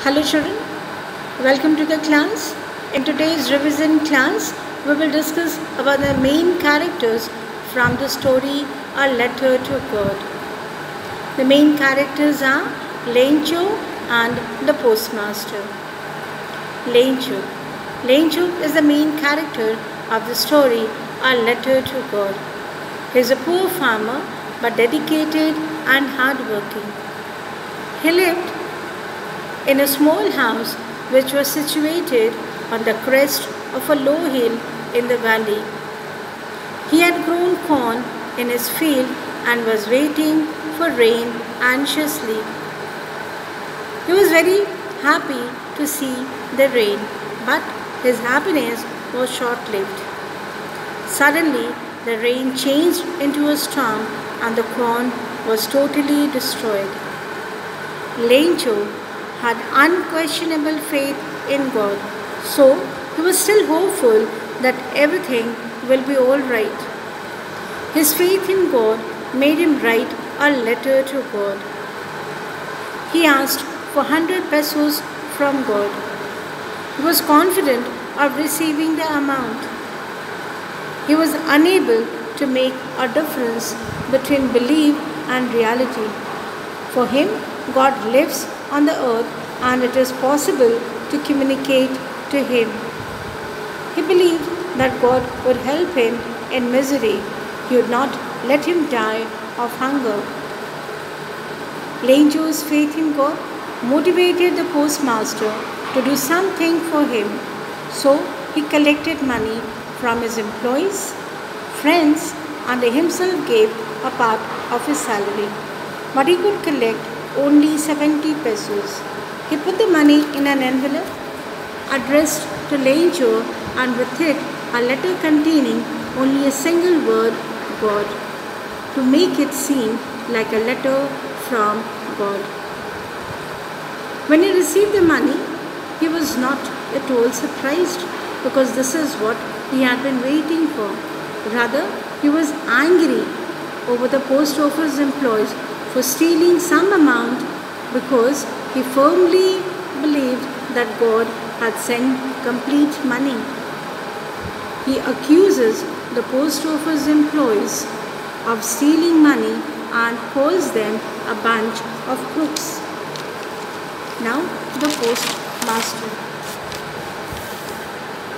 Hello children, welcome to the class. In today's revision class, we will discuss about the main characters from the story A Letter to God. The main characters are Lencho and the postmaster. Lencho. Lencho is the main character of the story A Letter to God. He is a poor farmer but dedicated and hardworking. He lived in a small house which was situated on the crest of a low hill in the valley. He had grown corn in his field and was waiting for rain anxiously. He was very happy to see the rain, but his happiness was short-lived. Suddenly, the rain changed into a storm and the corn was totally destroyed. Lencho had unquestionable faith in God, so he was still hopeful that everything will be all right. His faith in God made him write a letter to God. He asked for 100 pesos from God. He was confident of receiving the amount. He was unable to make a difference between belief and reality. For him, God lives on the earth and it is possible to communicate to him. He believed that God would help him in misery. He would not let him die of hunger. Lencho's faith in God motivated the postmaster to do something for him. So he collected money from his employees, friends, and he himself gave a part of his salary. But he could collect only 70 pesos. He put the money in an envelope addressed to Lencho and with it a letter containing only a single word, God, to make it seem like a letter from God. When he received the money, he was not at all surprised because this is what he had been waiting for. Rather, he was angry over the post office employees for stealing some amount because he firmly believed that God had sent complete money. He accuses the post office employees of stealing money and calls them a bunch of crooks. Now, the postmaster.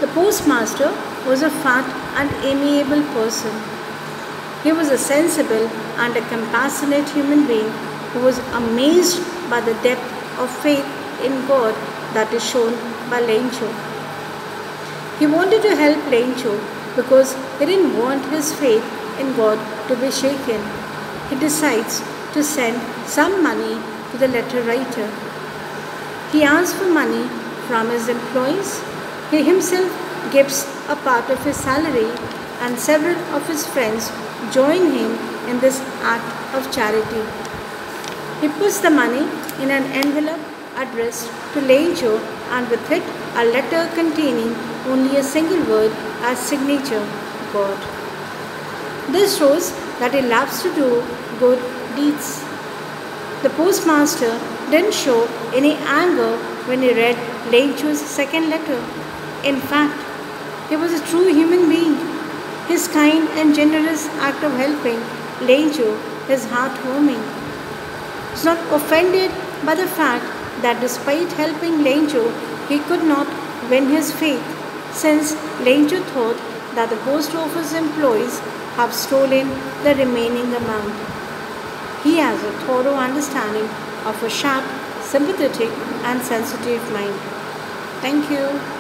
The postmaster was a fat and amiable person. He was a sensible and a compassionate human being who was amazed by the depth of faith in God that is shown by Lencho. He wanted to help Lencho because he didn't want his faith in God to be shaken. He decides to send some money to the letter writer. He asks for money from his employees. He himself gives a part of his salary and several of his friends join him in this act of charity. He puts the money in an envelope addressed to Lencho and with it a letter containing only a single word as signature, God. This shows that he loves to do good deeds. The postmaster didn't show any anger when he read Lencho's second letter. In fact, he was a true human being. His kind and generous act of helping Lencho is heartwarming. He was not offended by the fact that despite helping Lencho, he could not win his faith, since Lencho thought that the post office employees have stolen the remaining amount. He has a thorough understanding of a sharp, sympathetic, and sensitive mind. Thank you.